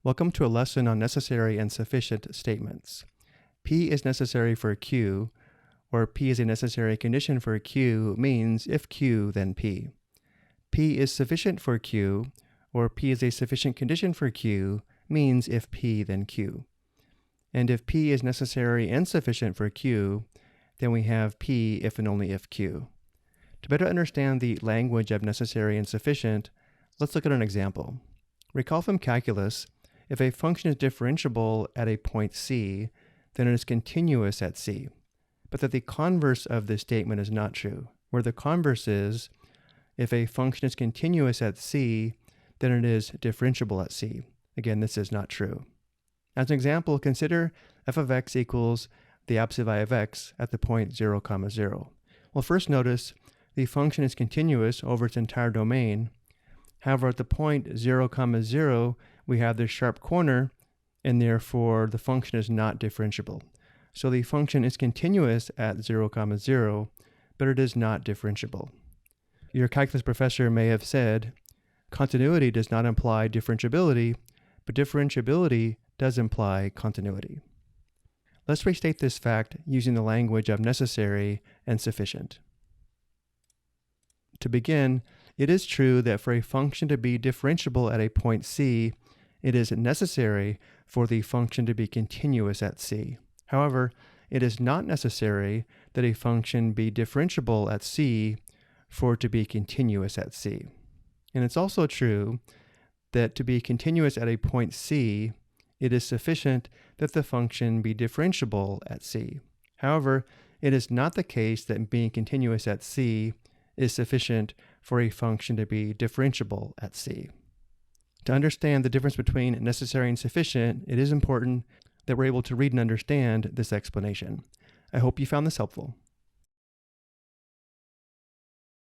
Welcome to a lesson on necessary and sufficient statements. P is necessary for Q, or P is a necessary condition for Q means if Q, then P. P is sufficient for Q, or P is a sufficient condition for Q means if P, then Q. And if P is necessary and sufficient for Q, then we have P if and only if Q. To better understand the language of necessary and sufficient, let's look at an example. Recall from calculus, if a function is differentiable at a point C, then it is continuous at C. But that the converse of this statement is not true, where the converse is, if a function is continuous at C, then it is differentiable at C. Again, this is not true. As an example, consider f of x equals the absolute value of x at the point 0, 0. Well, first notice the function is continuous over its entire domain. However, at the point 0, 0, we have this sharp corner, and therefore the function is not differentiable. So the function is continuous at 0, 0, but it is not differentiable. Your calculus professor may have said, continuity does not imply differentiability, but differentiability does imply continuity. Let's restate this fact using the language of necessary and sufficient. To begin, it is true that for a function to be differentiable at a point C, it is necessary for the function to be continuous at C. However, it is not necessary that a function be differentiable at C for it to be continuous at C. And it's also true that to be continuous at a point C, it is sufficient that the function be differentiable at C. However, it is not the case that being continuous at C is sufficient for a function to be differentiable at C. To understand the difference between necessary and sufficient, it is important that we're able to read and understand this explanation. I hope you found this helpful.